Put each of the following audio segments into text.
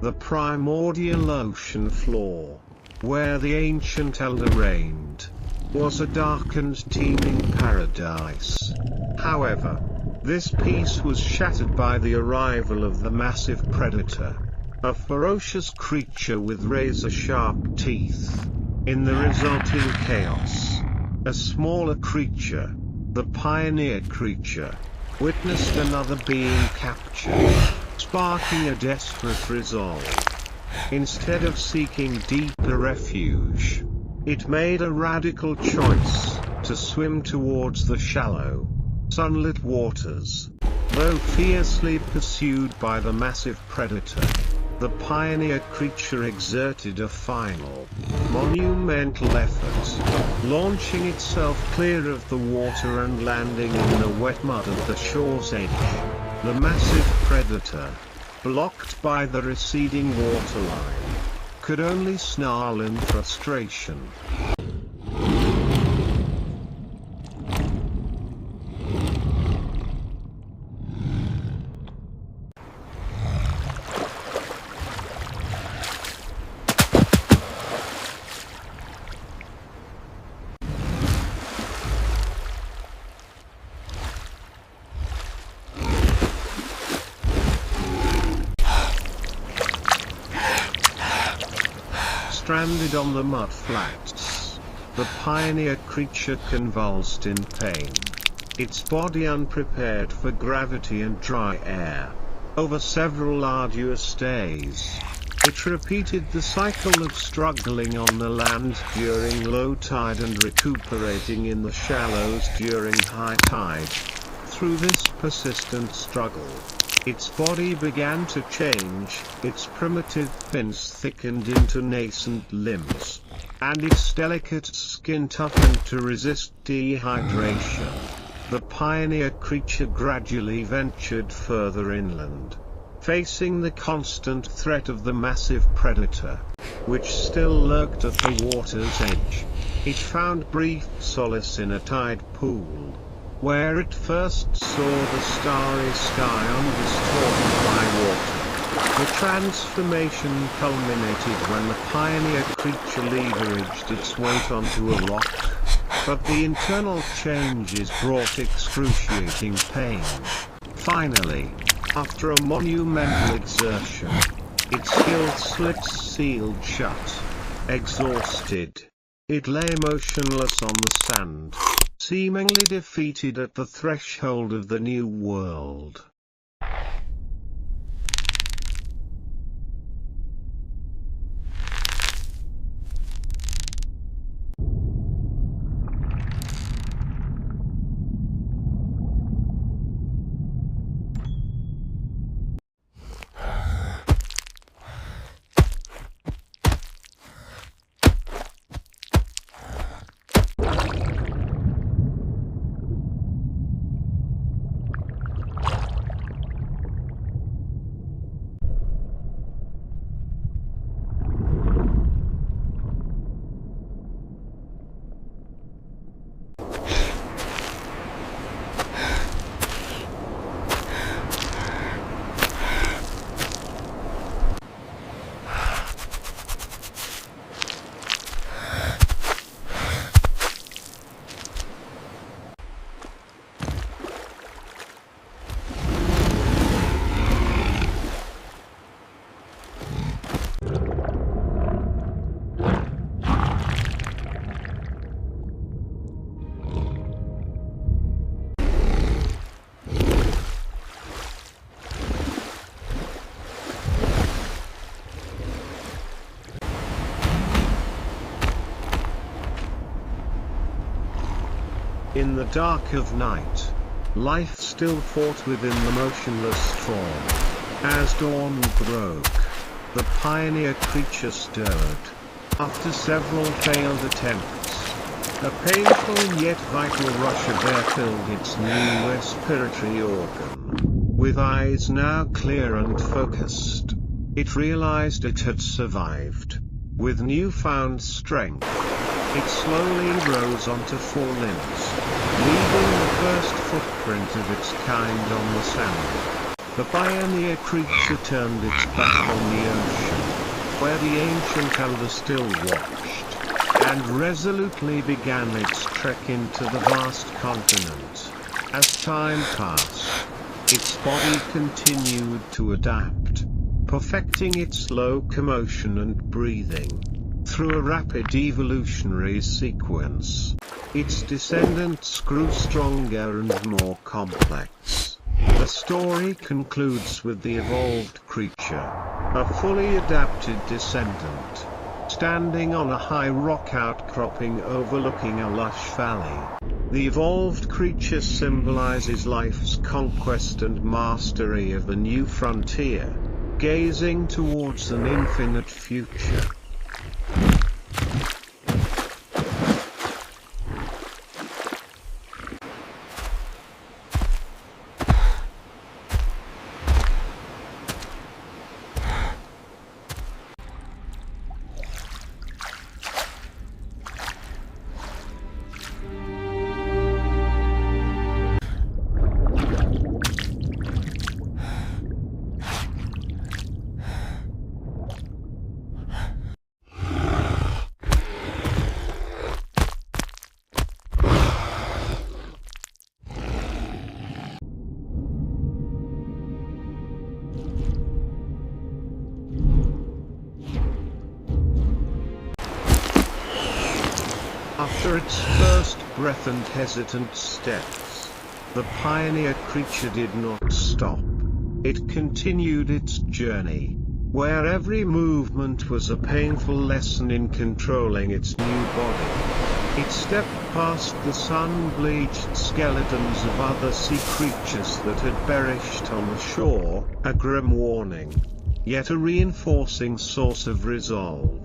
The primordial ocean floor, where the ancient elder reigned, was a dark and teeming paradise. However, this peace was shattered by the arrival of the massive predator, a ferocious creature with razor-sharp teeth. In the resulting chaos, a smaller creature, the pioneer creature, witnessed another being captured, sparking a desperate resolve. Instead of seeking deeper refuge, it made a radical choice to swim towards the shallow, sunlit waters. Though fiercely pursued by the massive predator, the pioneer creature exerted a final, monumental effort, launching itself clear of the water and landing in the wet mud at the shore's edge. The massive predator, blocked by the receding waterline, could only snarl in frustration. Stranded on the mud flats, the pioneer creature convulsed in pain, its body unprepared for gravity and dry air. Over several arduous days, it repeated the cycle of struggling on the land during low tide and recuperating in the shallows during high tide. Through this persistent struggle, its body began to change, its primitive fins thickened into nascent limbs, and its delicate skin toughened to resist dehydration. The pioneer creature gradually ventured further inland, facing the constant threat of the massive predator, which still lurked at the water's edge. It found brief solace in a tide pool, where it first saw the starry sky undistorted by water. The transformation culminated when the pioneer creature leveraged its weight onto a rock, but the internal changes brought excruciating pain. Finally, after a monumental exertion, its skilled lips sealed shut. Exhausted, it lay motionless on the sand, seemingly defeated at the threshold of the new world. In the dark of night, life still fought within the motionless storm. As dawn broke, the pioneer creature stirred. After several failed attempts, a painful yet vital rush of air filled its new respiratory organ. With eyes now clear and focused, it realized it had survived. With newfound strength, it slowly rose onto four limbs, leaving the first footprint of its kind on the sand. The pioneer creature turned its back on the ocean, where the ancient elder still watched, and resolutely began its trek into the vast continent. As time passed, its body continued to adapt, perfecting its locomotion and breathing. Through a rapid evolutionary sequence, its descendants grew stronger and more complex. The story concludes with the evolved creature, a fully adapted descendant, standing on a high rock outcropping overlooking a lush valley. The evolved creature symbolizes life's conquest and mastery of the new frontier, gazing towards an infinite future. After its first breath and hesitant steps, the pioneer creature did not stop. It continued its journey, where every movement was a painful lesson in controlling its new body. It stepped past the sun-bleached skeletons of other sea creatures that had perished on the shore, a grim warning, yet a reinforcing source of resolve.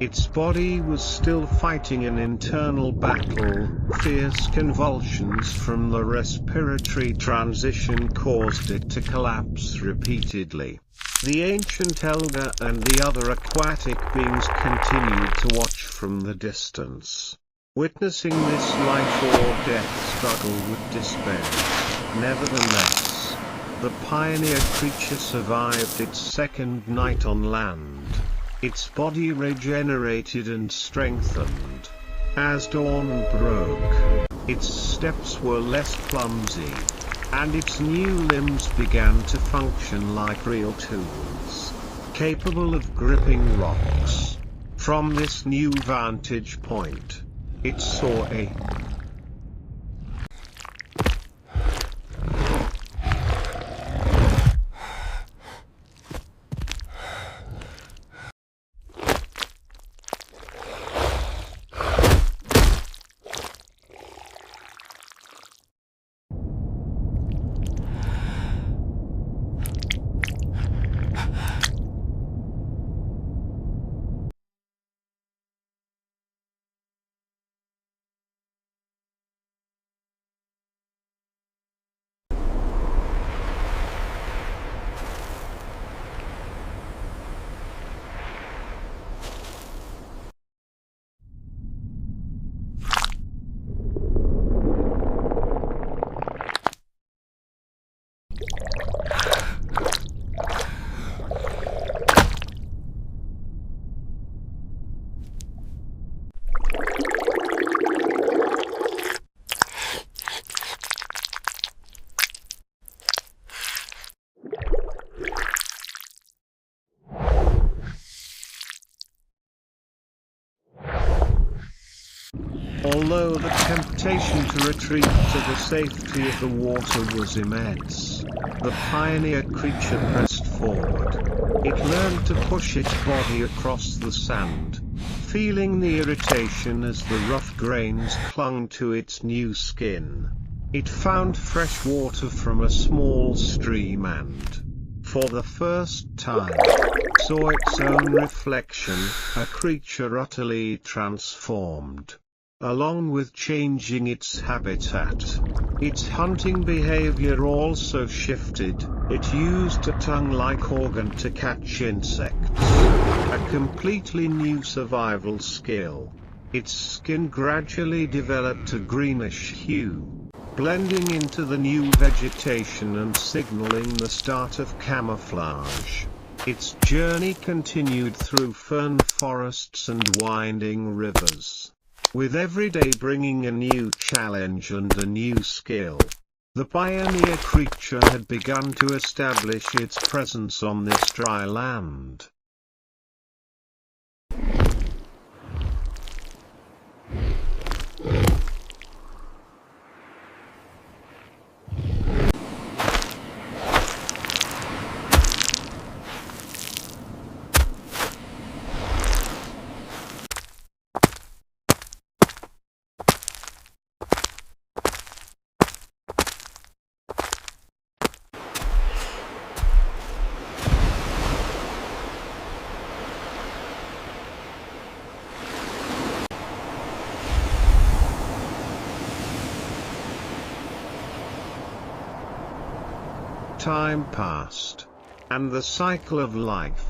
Its body was still fighting an internal battle. Fierce convulsions from the respiratory transition caused it to collapse repeatedly. The ancient elder and the other aquatic beings continued to watch from the distance, witnessing this life or death struggle with despair. Nevertheless, the pioneer creature survived its second night on land. Its body regenerated and strengthened. As dawn broke, its steps were less clumsy, and its new limbs began to function like real tools, capable of gripping rocks. From this new vantage point, it saw a Although the temptation to retreat to the safety of the water was immense, the pioneer creature pressed forward. It learned to push its body across the sand, feeling the irritation as the rough grains clung to its new skin. It found fresh water from a small stream and, for the first time, saw its own reflection, a creature utterly transformed. Along with changing its habitat, its hunting behavior also shifted. It used a tongue-like organ to catch insects, a completely new survival skill. Its skin gradually developed a greenish hue, blending into the new vegetation and signaling the start of camouflage. Its journey continued through fern forests and winding rivers, with every day bringing a new challenge and a new skill. The pioneer creature had begun to establish its presence on this dry land. Time passed, and the cycle of life,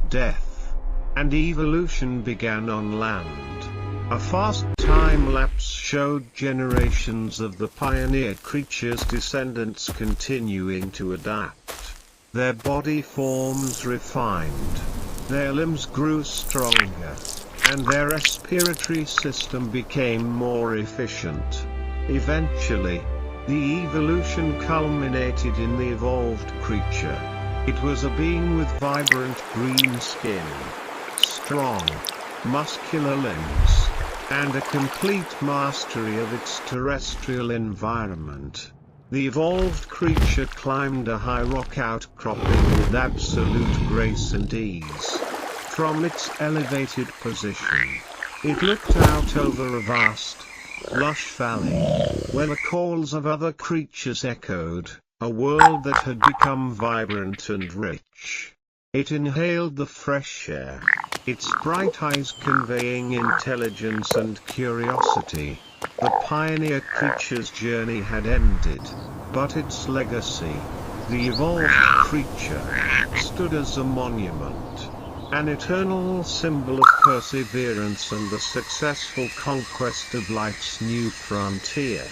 death, and evolution began on land. A fast time lapse showed generations of the pioneer creature's descendants continuing to adapt. Their body forms refined, their limbs grew stronger, and their respiratory system became more efficient. Eventually, the evolution culminated in the evolved creature. It was a being with vibrant green skin, strong, muscular limbs, and a complete mastery of its terrestrial environment. The evolved creature climbed a high rock outcropping with absolute grace and ease. From its elevated position, it looked out over a vast, lush valley, where the calls of other creatures echoed, a world that had become vibrant and rich. It inhaled the fresh air, its bright eyes conveying intelligence and curiosity. The pioneer creature's journey had ended, but its legacy, the evolved creature, stood as a monument, an eternal symbol of perseverance and the successful conquest of life's new frontier.